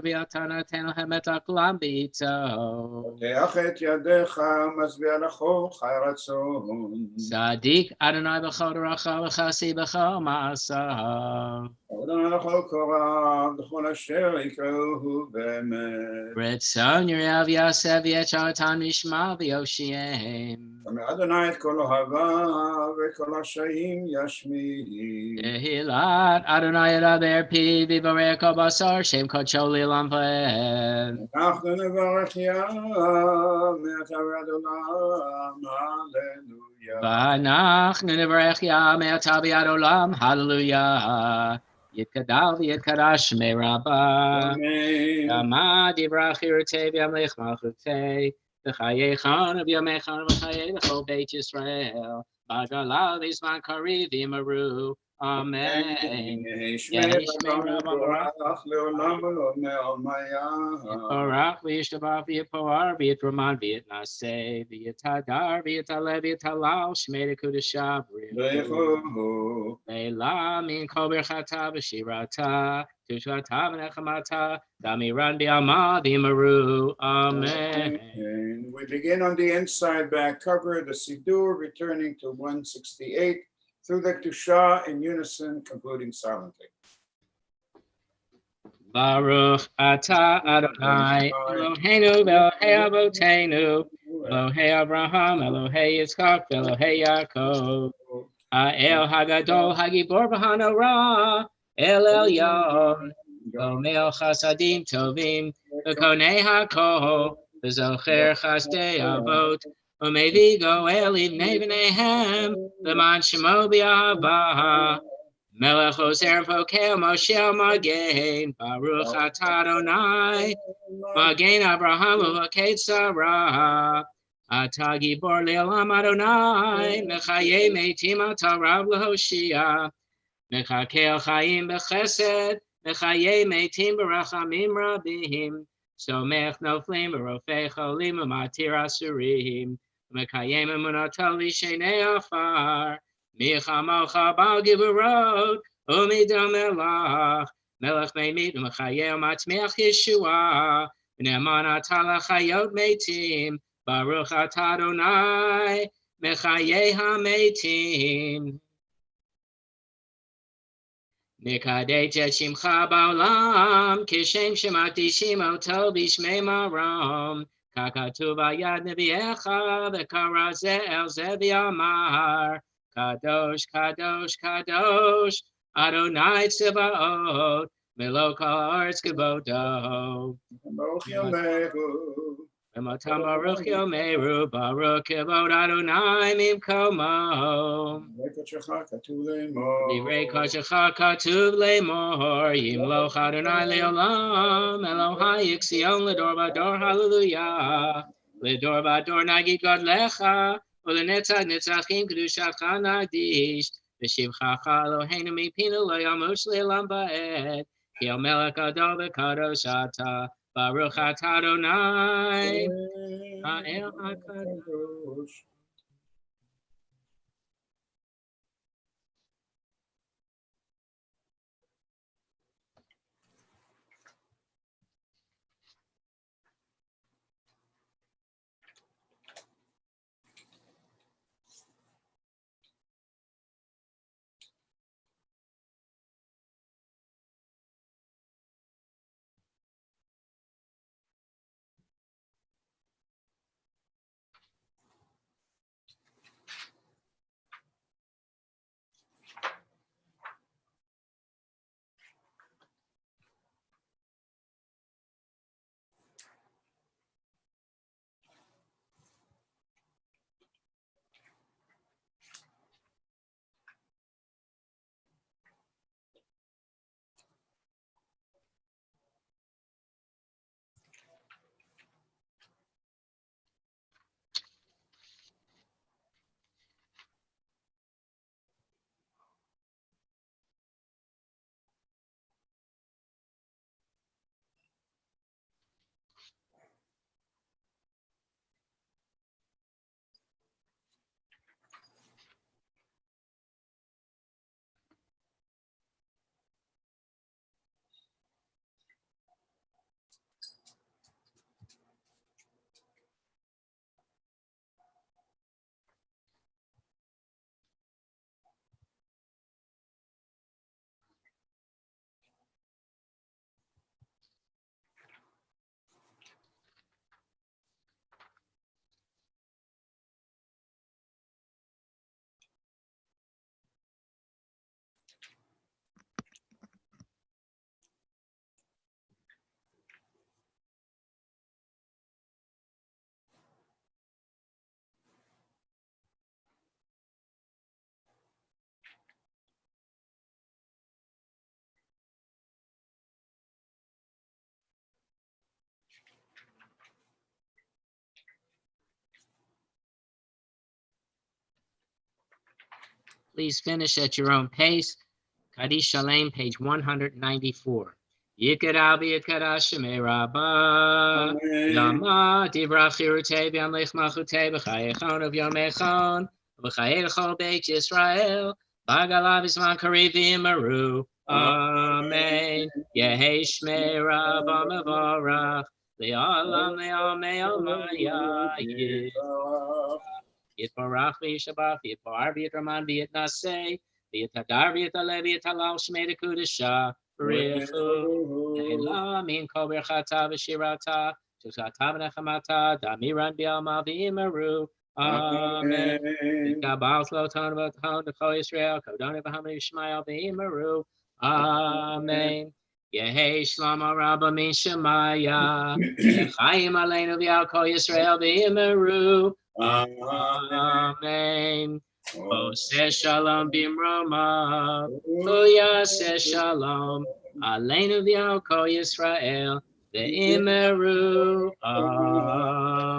ויתנה תן להם את הכולם בעיתו. פותח את ידיך, משביע לכו חי רצון. צדיק אדוני בכל דרכיו וחסי בכל מעשיו. אדוני לכל קוראיו, לכל אשר יקראוהו באמת. רצון יראיו יעשה וישרתם ישמע ויושיעם. אדוני את כל אוהביו וכל השעים ישמיע. תהילת אדוני ידבר פיו ויברך כל בשר שם קודשו לעולם ועד. אנחנו נברך יה מעתה ועד עולם, הללויה. ואנחנו נברך יה מעתה ועד עולם, הללויה. יתגדל ויתקדש שמי רבה. אמן. עמד יברח חירותי וימלך מלכותי, וחייכון ובימיכון וחיי בכל בית ישראל, בגלה בזמן קריב יאמרו, אמן. יהי שמי רבה ברוך לעולם ולעולמי עלמיה. יתברך וישתבח ויתפאר ויתרומן ויתנשא ויתהדר ויתעלה ויתהלל שמי לקודשה ברכו. לילה מן כל ברכתה ושירתה תשועתה ונחמתה דמירן ביעמה ויאמרו אמן. We begin on the inside back cover, the Siddur, returning to 168 through the Kedusha in unison, concluding silently. Baruch atah Adonai Eloheinu Elohei Avotenu Elohei Abraham Elohei Yitzchak Elohei Yaakov Ha'el Hagadol Hagibor V'Hanora El Elyon Gomel Chasadim Tovim V'Konei HaKol V'Zocher Chasdei Avot U'Mevi Goel Ibnei B'neihem L'man Shemo B'Ahava Melech Ozer Pokel Moshe Magen Baruch atah Adonai Magen Abraham U'Vakei Sarah Atah Gibor Le'olam Adonai Mechayei Meitim Atah Rav L'Hoshia Mechakel Chaim B'Chesed Mechayei Meitim B'Rachamim Rabim Somech Noflim B'Rofei Cholim U'Matir Asurim Mekayem Emunato L'Shenei Afar Michamocha Bal Giburot Umidam Melach Melech Meimit Mechayel Matmiach Yeshua Ne'eman Atah L'Chayot Meitim Baruch atah Adonai Mechayei HaMeitim Nikadesh et Shimcha Ba'olam Kishem Shemakdishim Oto B'Shmei Marom Kakatuv Ayad Nevi'echa V'Kara Ze El Ze V'Amar Kadosh, Kadosh, Kadosh, Adonai Tzebaot, Melo Kol Haaretz Kvodo. Baruch Yomeru. V'motam Baruch Yomeru, Baruch Kevod Adonai Mimkomo. Divrei Koshecha Katuv Lemor, Yimloch Adonai Leolam, Elohai Yixion Ledor Vador, Hallelujah. Ledor Vador Nagid Godlecha. ולנצח נצחים קדושתך נקדיש, ושבחך אלוהינו מפינו לא ימוש לעולם ועד, כי המלך גדול וקדוש אתה, ברוך אתה אדוני, האל הקדוש. Please finish at your own pace. Kaddish Shalem, page 194. Yikara v'yikara shemei rabba. Lama divra chirutei v'yamlech malchutei v'chayechon v'yomechon v'chayei l'chol beit Yisrael b'galav v'zman kariv v'yimaru. Amen. Yehi shmei rabba mevorach le'olam le'omayayayid. Yitbarach v'yishabach v'yitbar v'yitraman v'yitnaseh v'yitadar v'yitaleh v'yitalal shmei dekudesha. Richu Elah min kol berchata v'shirata Tuchata v'nechamata Damiran b'yalma v'imaru. Amen. V'kabal slotan v'ton v'chol Yisrael Kodoni v'hamri Yishmael v'imaru. Amen. Yehi Shlomo Rabba min Shemaya Yechayim aleinu v'yal kol Yisrael v'imaru. Amen. Oseh shalom bimroma, Yaseh shalom, aleinu v'yal kol Yisrael, ve'imeru.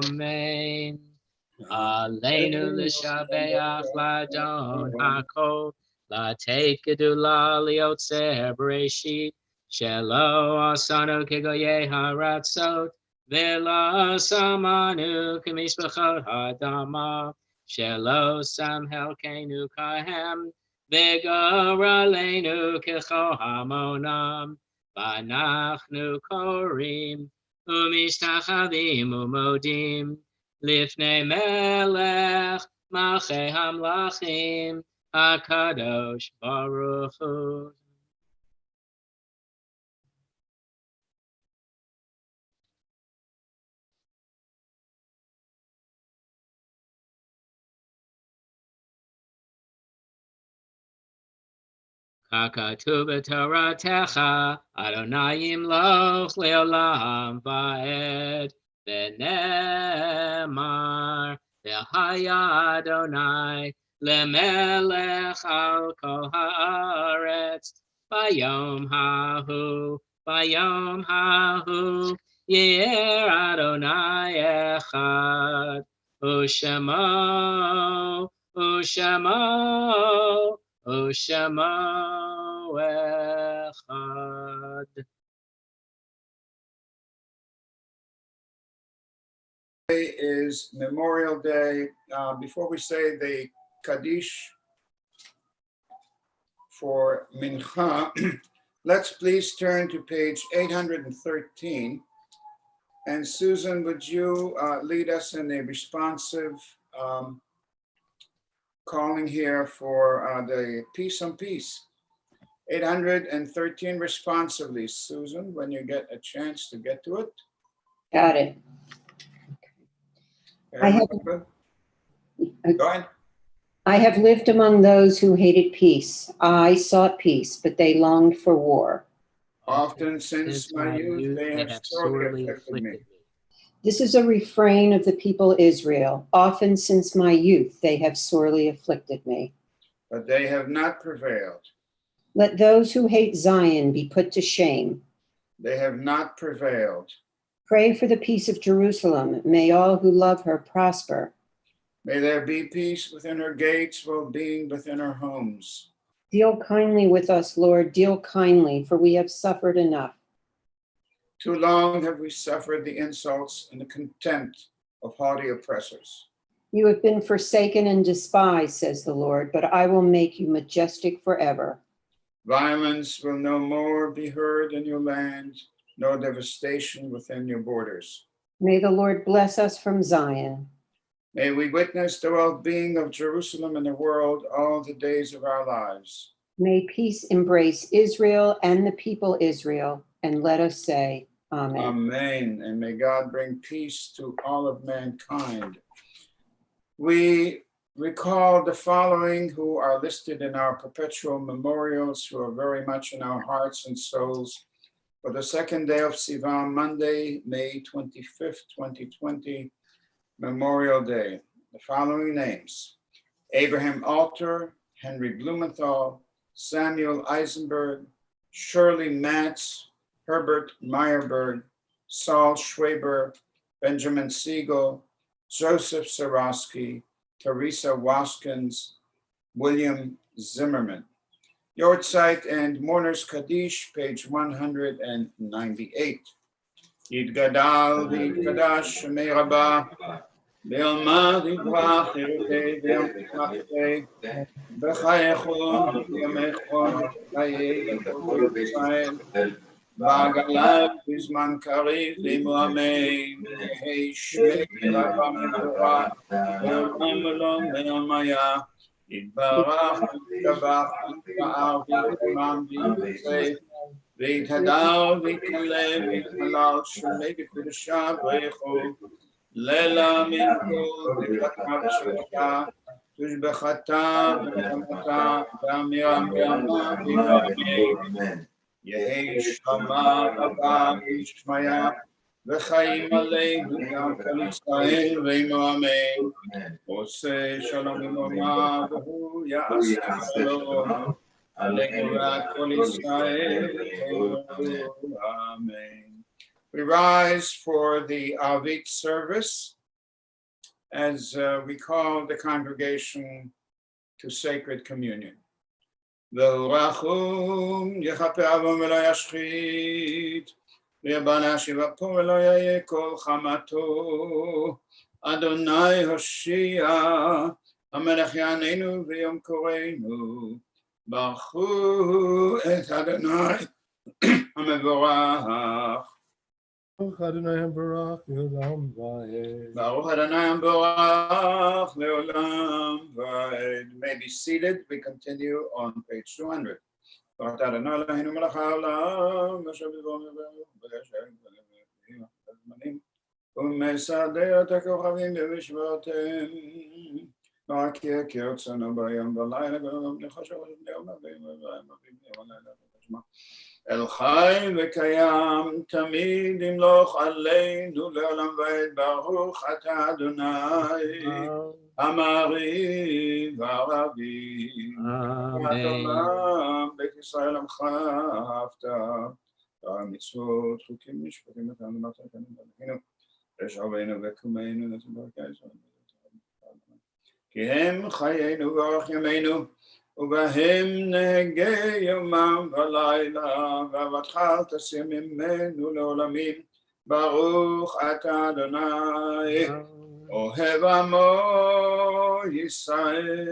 Amen. Aleinu l'shabeach l'adon hakol, l'teit gedula liotzer bereshit, shelo asanu kegoyei haratzot, ve'lo samanu k'mishpachot ha'adama. Shelo sam helkenu kahem, v'goralenu k'chol hamonam, v'anachnu korim, u'mishtachavim u'modim, lifnei melech, malchei hamlachim, HaKadosh Baruch Hu. Kakatu b'toratecha, Adonai yimloch le'olam va'ed, v'nemar, v'haya Adonai, le'melech al kol haaretz, v'yom hahu, yer Adonai echad, u'shemo, Oshamo echad. Today is Memorial Day. Before we say the Kaddish for Mincha, let's please turn to page 813. And Susan, would you lead us in a responsive calling here for the Peace on Peace? 813 responsively. Susan, when you get a chance to get to it. Got it. Go ahead. I have lived among those who hated peace. I sought peace, but they longed for war. Often since my youth, they have sorely afflicted me. This is a refrain of the people Israel. Often since my youth, they have sorely afflicted me. But they have not prevailed. Let those who hate Zion be put to shame. They have not prevailed. Pray for the peace of Jerusalem. May all who love her prosper. May there be peace within her gates, well-being within her homes. Deal kindly with us, Lord, deal kindly, for we have suffered enough. Too long have we suffered the insults and the contempt of haughty oppressors. You have been forsaken and despised, says the Lord, but I will make you majestic forever. Violence will no more be heard in your land, no devastation within your borders. May the Lord bless us from Zion. May we witness the well-being of Jerusalem and the world all the days of our lives. May peace embrace Israel and the people Israel, and let us say, Amen. Amen. And may God bring peace to all of mankind. We recall the following who are listed in our perpetual memorials, who are very much in our hearts and souls. For the second day of Sivan, Monday, May 25th, 2020, Memorial Day. The following names: Abraham Alter, Henry Blumenthal, Samuel Eisenberg, Shirley Matz, Herbert Meyerberg, Saul Schwaber, Benjamin Siegel, Joseph Sarosky, Teresa Waskins, William Zimmerman. Yortzeit and Mourners Kaddish, page 198. Yitgadal v'yitgadash Shemei Rabbah, v'yomad yivrach חירותי v'yamachei, b'chayechon v'yamechon v'chayei v'chol Yisrael, b'agalav b'zman kariv v'moamein, v'yehei Shmei Rabbah mevorach, v'olam v'lom v'yomaya, יתברך ויתבח ויתפאר ויתמם ויתפאר ויתהדר ויתעלה ויתהלל שמי בקדושה ברכו לילה מכל ברכתה ושבתה תושבחתה ורחמתה ואמירם ואמה ואמן יהי שלמה רבה וישמיה וחיים עלינו גם כל ישראל ועמו אמן. עושה שלום ומאמר והוא יעשה שלום עלינו ועד כל ישראל ועמו אמן. We rise for the Avit service as we call the congregation to sacred communion. והורחום יכפה עוון ולא ישחית ויבנה שיבפו ולא יהיה כל חמתו אדוני הושיע המלך יעננו ויום קוראנו ברכו את אדוני המבורך ברוך אדוני המבורך לעולם ועד. ברוך אדוני המבורך לעולם ועד. May be seated. We continue on page 200. ברוך אדוני אלוהינו מלך העולם אשר בדברו ובזמנים ומסדר את הכוכבים במשבעותיהם רק כרצונו ביום ולילה ולחשוב על בני ובנים ולילה אל חי וקיים תמיד ימלוך עלינו לעולם ועד. ברוך אתה אדוני המעריב והרבי העולם בית ישראל עמך אהבת המצוות חוקים משפטים אותנו מתקנים עלינו רשענו וקומנו נתברכי כי הם חיינו ואורך ימינו ובהם נהגה יומם ולילה ואהבתך תסיר ממנו לעולמים. ברוך אתה אדוני אוהב עמו ישראל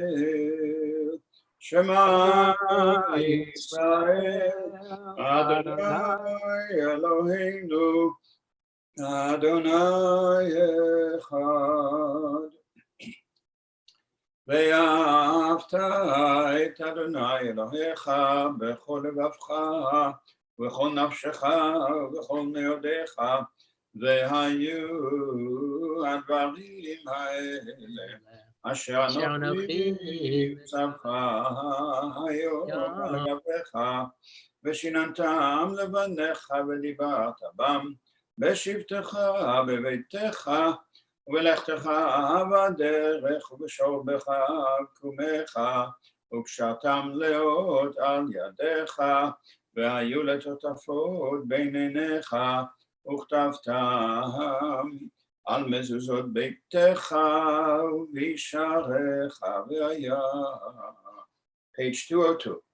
שמע ישראל אדוני אלוהינו אדוני אחד. ואהבת את אדוני אלוהיך בכל לבבך ובכל נפשך ובכל מאודיך והיו הדברים האלה אשר אנוכי מצווך היום על לבביך ושיננתם לבניך ודיברת בם בשבתך בביתך ובלכתך בדרך ובשורבך ובקומך וקשרתם לאות על ידיך והיו לטוטפות בין עיניך וכתבתם על מזוזות ביתך ובשעריך והיה. page 202.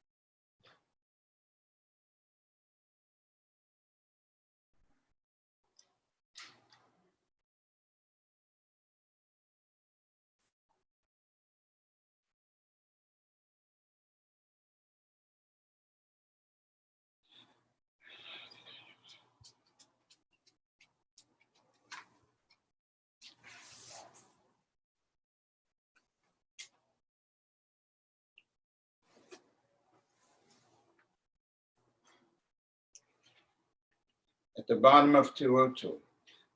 At the bottom of 202.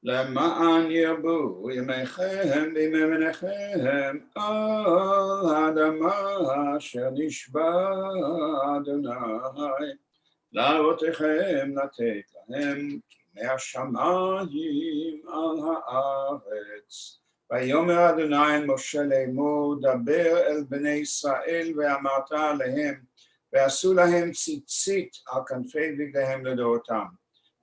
למען ירבו ימיכם בימי בניכם על האדמה אשר נשבע אדוני לאבותיכם לתת להם מהשמיים על הארץ. ויאמר אדוני אל משה לאמור דבר אל בני ישראל ואמרת עליהם ועשו להם ציצית על כנפי בגדיהם לדורותם.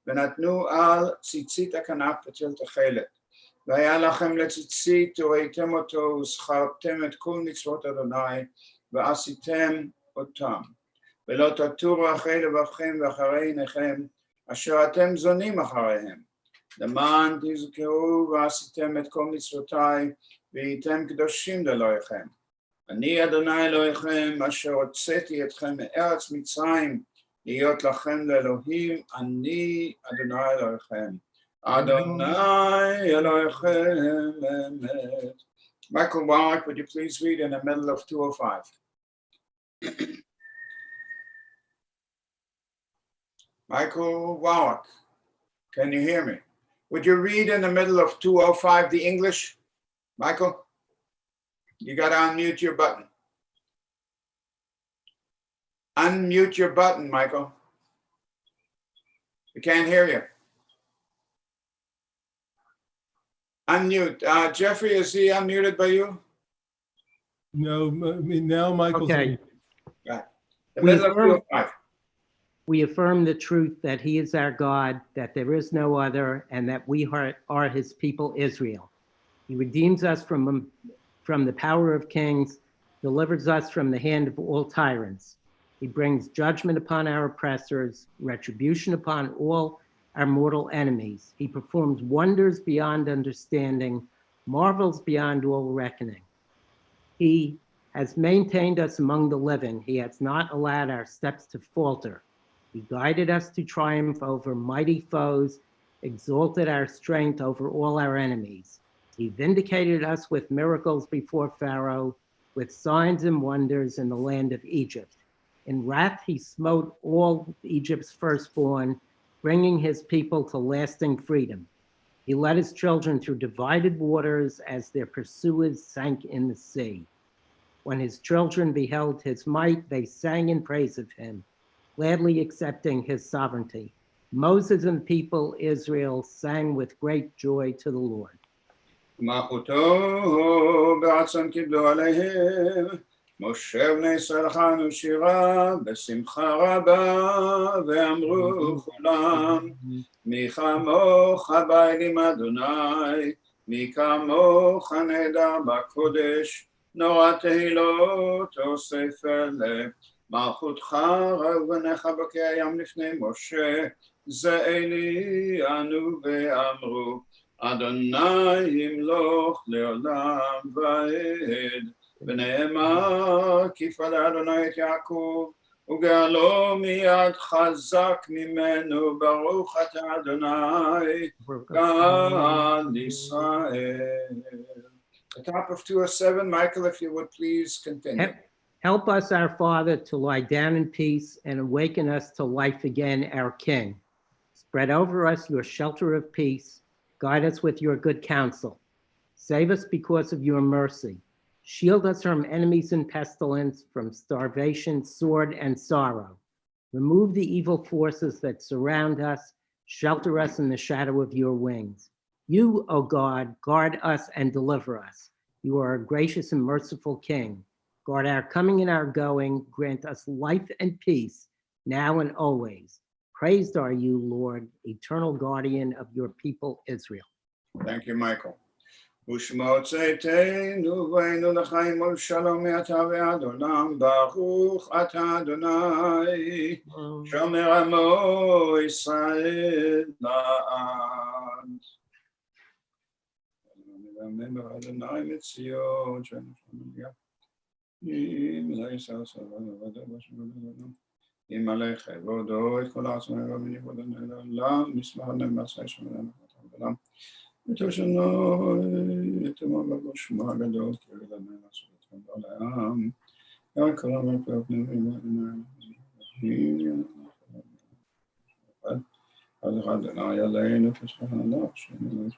ונתנו על ציצית הכנף בתל תכלת. והיה לכם לציצית וראיתם אותו וזכרתם את כל מצוות אדוני ועשיתם אותם. ולא תטורו אחרי לבבכם ואחרי עיניכם, אשר אתם זונים אחריהם. למען תזכרו ועשיתם את כל מצוותיי, והייתם קדושים לאלוהיכם. אני אדוני אלוהיכם, אשר הוצאתי אתכם מארץ מצרים, להיות לכם לאלוהים, אני אדוני אלוהיכם. Adonai Elohim Emet. Michael Wallach, would you please read in the middle of 205? Michael Wallach, can you hear me? Would you read in the middle of 205 the English? Michael, you got to unmute your button. Unmute your button, Michael. We can't hear you. Unmute. Jeffrey, is he unmuted by you? No, I mean, now Michael's. Okay. Right. The middle of 205. We affirm the truth that he is our God, that there is no other, and that we are his people Israel. He redeems us from the power of kings, delivers us from the hand of all tyrants. He brings judgment upon our oppressors, retribution upon all our mortal enemies. He performs wonders beyond understanding, marvels beyond all reckoning. He has maintained us among the living. He has not allowed our steps to falter. He guided us to triumph over mighty foes, exalted our strength over all our enemies. He vindicated us with miracles before Pharaoh, with signs and wonders in the land of Egypt. In wrath, he smote all Egypt's firstborn, bringing his people to lasting freedom. He led his children through divided waters as their pursuers sank in the sea. When his children beheld his might, they sang in praise of him, gladly accepting his sovereignty. Moses and people Israel sang with great joy to the Lord. משה בני ישראל חנו שירה בשמחה רבה ואמרו כולם מי כמוך באלים אדוני מי כמוך נהדר בקודש נורא תהילות אוסף אלה מלכותך רבניך בקי הים לפני משה זה אלי אנו ואמרו אדוני ימלוך לעולם ועד ונאמר כי פדה אדוני את יעקב וגאלו מיד חזק ממנו ברוך אתה אדוני גאל ישראל. The top of 207, Michael, if you would please continue. Help us, our Father, to lie down in peace and awaken us to life again, our King. Spread over us your shelter of peace. Guide us with your good counsel. Save us because of your mercy. Shield us from enemies and pestilence, from starvation, sword, and sorrow. Remove the evil forces that surround us. Shelter us in the shadow of your wings. You, O God, guard us and deliver us. You are a gracious and merciful King. Guard our coming and our going. Grant us life and peace, now and always. Praised are you, Lord, eternal guardian of your people, Israel. Thank you, Michael. ושמע צאתנו והיינו לחיים ולשלום מעתה ועד עולם ברוך אתה אדוני שומר עמו ישראל לעד. remember אדוני מציון אם עלי כבודו את כל העצמם ובניחוד לעולם מסמך נמצא שמלם לעולם ותושנו יתמו בגושמו הגדול כי רגלנו לעשות אתכם בעולם יעקרם הפרפנים אז אדוני עלינו כשחנך שנו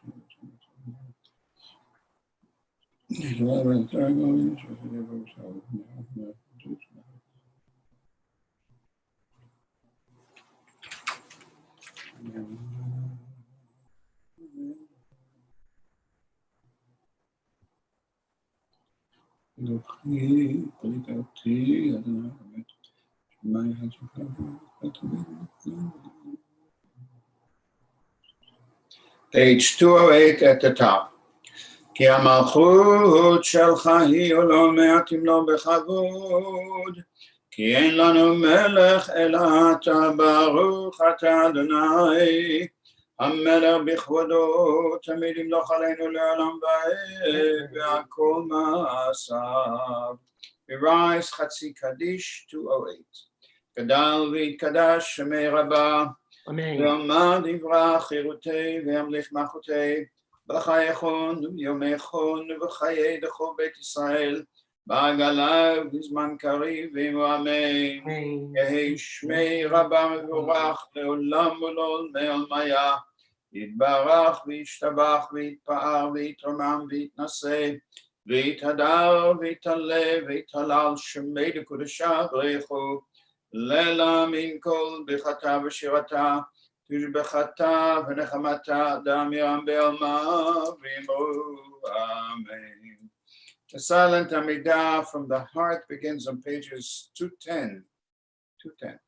אלוהי, פליט אותי, אדוני באמת, שמי Page 208 at the top. כי המלכות שלך היא עולם מעטים לו בכבוד, כי אין לנו מלך אלא אתה, ברוך אתה אדוני, המלך בכבודו, תמיד ימלוך עלינו לעולם ועד, והכל מעשיו. We rise חצי קדיש 208. גדל ויתקדש שמי רבה, Amen. ועמד יברח חירותי וימליך מלכותי, בחייכון וביומייכון ובחיי דכל בית ישראל, בעגלה ובזמן קריב ועמו אמן. Amen. יהי שמי רבה מבורך לעולם ולעולמי עלמיה, יתברך וישתבח ויתפאר ויתרומם ויתנשא, ויתהדר ויתעלה ויתהלל שמי לקודשה ברכו, לילה מן כל ברכתה ושירתה, תשבחתה ונחמתה, דם ירם בעלמה ואמרו אמן. The silent Amidah from the heart begins on pages 210. 210.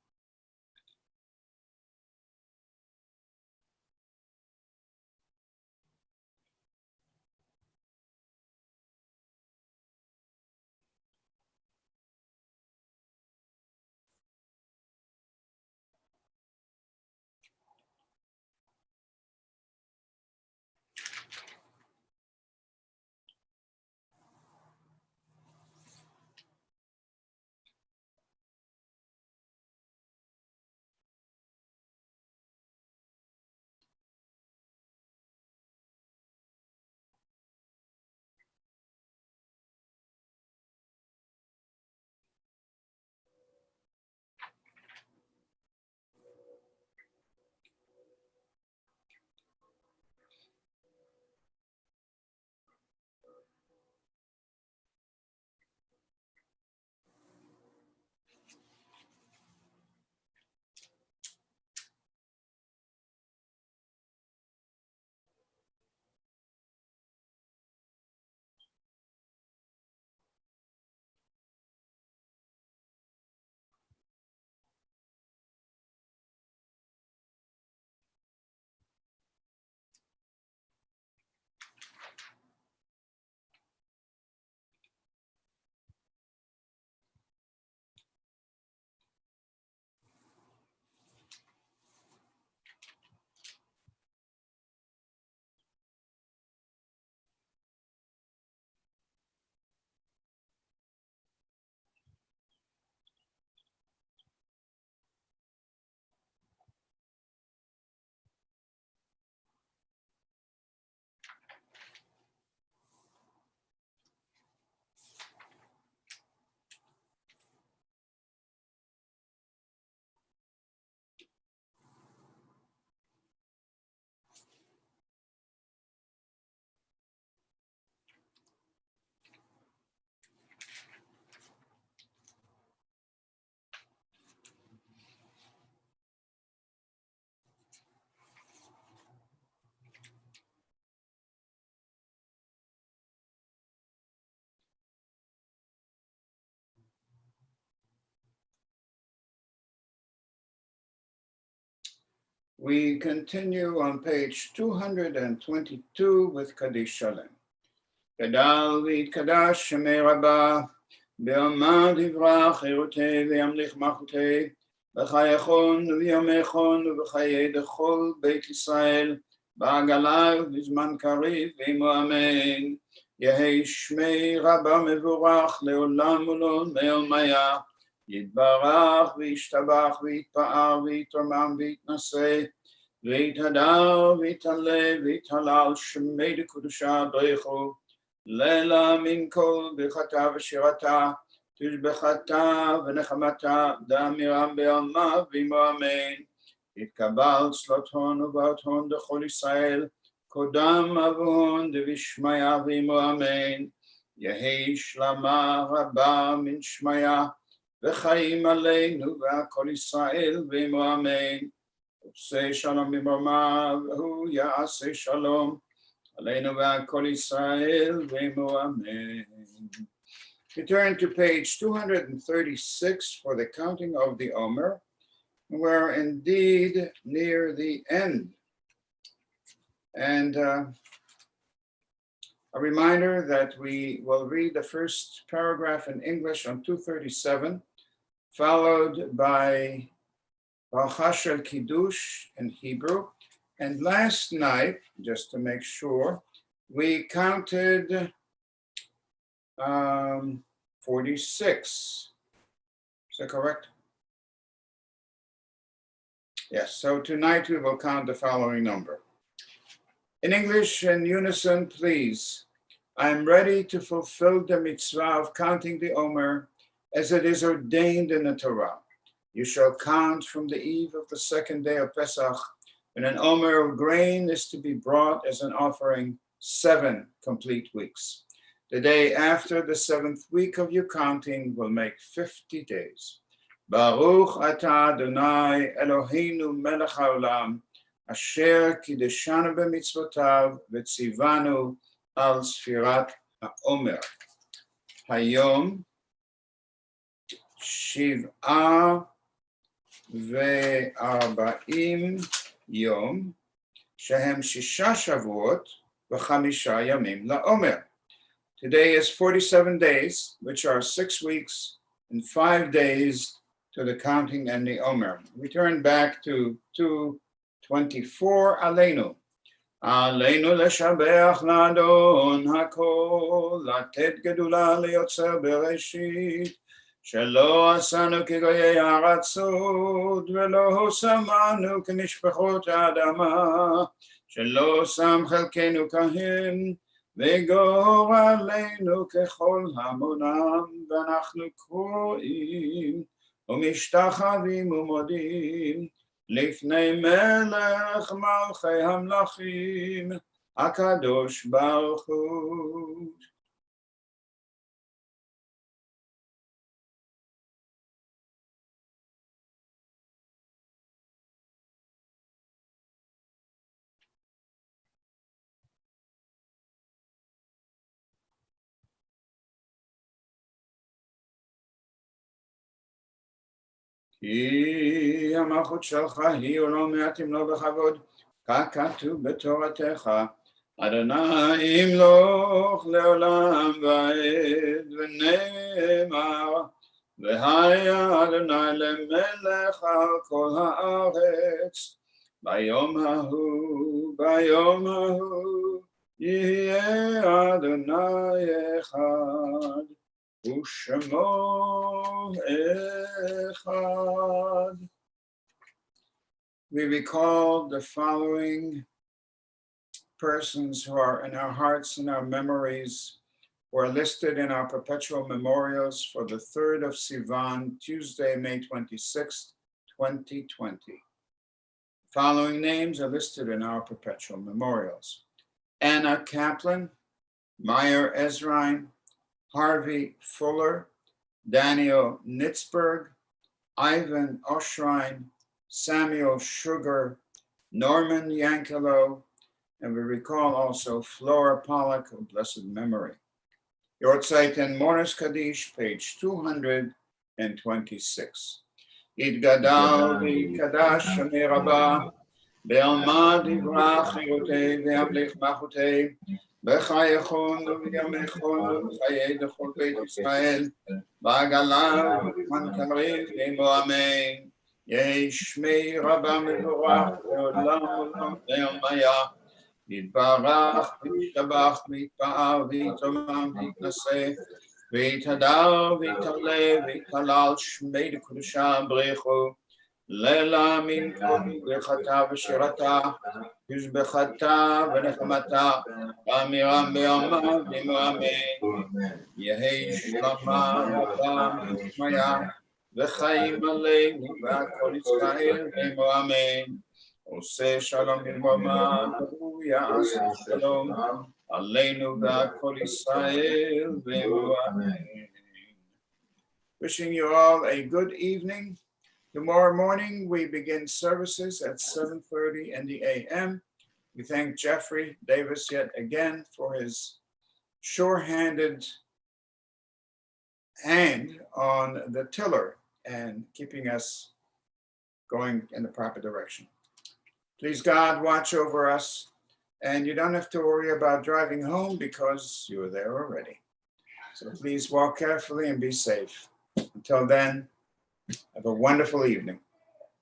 We continue on page 222 with Kaddish Shalem. גדל ויתקדש שמי רבה, בעמד יברח חירותי וימליך מלכותי, בחייכון וביומייכון ובחיי דכל בית ישראל, בעגלה ובזמן קריב ועמו אמן. יהי שמי רבה מבורך לעולם ולעולמי עלמיה, יתברך וישתבח ויתפאר ויתרומם ויתנשא, ויתהדר ויתעלה ויתהלל שמי לקודשה ברכו, לילה מן כל ברכתה ושירתה, תשבחתה ונחמתה, דם ירם בעלמה ועמו אמן. יתקבל צלות הון ובאות הון דכל ישראל, קודם אבון דבשמיא ועמו אמן. יהי שלמה רבה מן שמיא, וחיים עלינו והכל ישראל ועמו אמן. עושה שלום במרומיו, והוא יעשה שלום עלינו והכל ישראל ועמו אמן. We turn to page 236 for the counting of the Omer. We're indeed near the end. And A reminder that we will read the first paragraph in English on 237, followed by Bracha Shel Kiddush in Hebrew. And last night, just to make sure, we counted 46. Is that correct? Yes, so tonight we will count the following number. In English, in unison, please. I am ready to fulfill the mitzvah of counting the Omer as it is ordained in the Torah. You shall count from the eve of the second day of Pesach, when an Omer of grain is to be brought as an offering 7 complete weeks. The day after the 7th week of your counting will make 50 days. Baruch atah Adonai Eloheinu melech haolam, asher kideshanu b'mitzvotav v'tzivanu al sfirat ha'omer. Hayom shiv'a ve'arba'im yom, shehem shisha shavuot v'chamisha yamim la'omer. Today is 47 days, which are 6 weeks and 5 days to the counting and the Omer. We turn back to 224, Aleinu. Aleinu leshabeach la'adon hakol, latet gedula liyotzer bereshit, shelo asanu kegoyei haratzot, velo samanu kemishpachot ha'adama, shelo sam chelkenu kahin, וגורלנו ככל המונם, ואנחנו קרואים ומשתחווים ומודים לפני מלך מלכי המלכים, הקדוש ברוך הוא. כי המלכות שלך היא ולא מעטים לו בכבוד, כך כתוב בתורתך, אדוני ימלוך לעולם ועד, ונאמר, והיה אדוני למלך על כל הארץ, ביום ההוא, יהיה אדוני אחד. Ushemo echad. We recall the following persons who are in our hearts and our memories, who are listed in our perpetual memorials for the 3rd of Sivan, Tuesday, May 26th, 2020. Following names are listed in our perpetual memorials: Anna Kaplan, Meyer Ezrine, Harvey Fuller, Daniel Nitzberg, Ivan Oshrine, Samuel Sugar, Norman Yankelo, and we recall also Flora Pollock of blessed memory. Yortzeit and Morris Kaddish, page 226. Yitgadal v'yikadash Shonei Rabbah, be'alma divrach chirutei ve'amlich machutei, בחייכון ובימיכון ובחיי לכל בית ישראל, בעגלה ובמנכריב עמו אמן. יהי שמי רבה מבורך לעולם עולם לעולמיה, יתברך וישתבח ויתפאר ויתרומם ויתנשא ויתהדר ויתעלה ויתהלל שמי לקדושה בריחו, לילה מן כל ברכתה ושירתה, ישבחתה ונחמתה, אמירם ביומה ועמו אמן. יהי שלמה רבה ושמיה, וחיים עלינו והכל ישראל ועמו אמן. עושה שלום במרומה, והוא יעשה שלום עלינו והכל ישראל ועמו אמן. Wishing you all a good evening. Tomorrow morning, we begin services at 7:30 in the a.m. We thank Jeffrey Davis yet again for his sure-handed hand on the tiller and keeping us going in the proper direction. Please, God, watch over us. And you don't have to worry about driving home because you were there already. So please walk carefully and be safe. Until then, have a wonderful evening.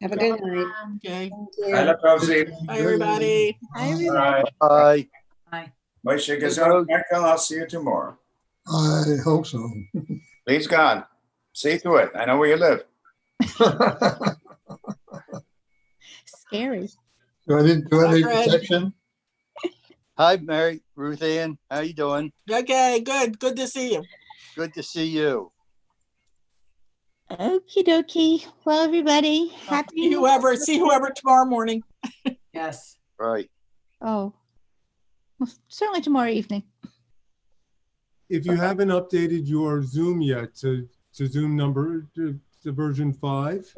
Have a good night. Okay. Thank you. Bye, Rosie. Bye, everybody. Hi, everybody. Bye. Bye. Moshe Gazon, Michael, I'll see you tomorrow. I hope so. Please God. See to it. I know where you live. Scary. Do I need Fred. protection? Hi, Mary, Ruth Ann. How you doing? Okay, good. Good to see you. Good to see you. Okie dokie. Well, everybody, happy. See whoever tomorrow morning. Yes. Right. Oh, well, certainly tomorrow evening. If you haven't updated your Zoom yet to Zoom number to version 5,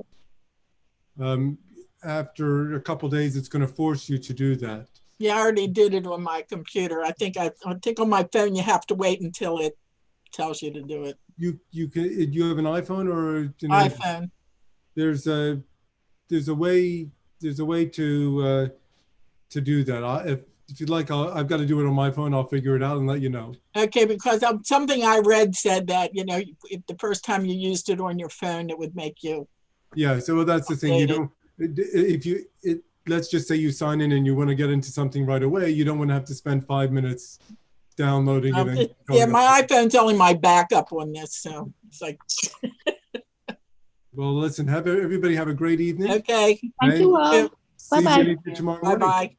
after a couple days, it's going to force you to do that. Yeah, I already did it on my computer. I think on my phone you have to wait until it tells you to do it. You have an iPhone or iPhone. There's a way to do that. If you'd like, I've got to do it on my phone. I'll figure it out and let you know. Okay, because something I read said that, if the first time you used it on your phone, it would make you. Yeah, so that's the thing. You don't. Let's just say you sign in and you want to get into something right away. You don't want to have to spend 5 minutes downloading it. Yeah, my iPhone's only my backup on this, so it's like. Well, listen. Everybody have a great evening. Okay. Thank you all. See Bye-bye. you tomorrow morning. Bye-bye.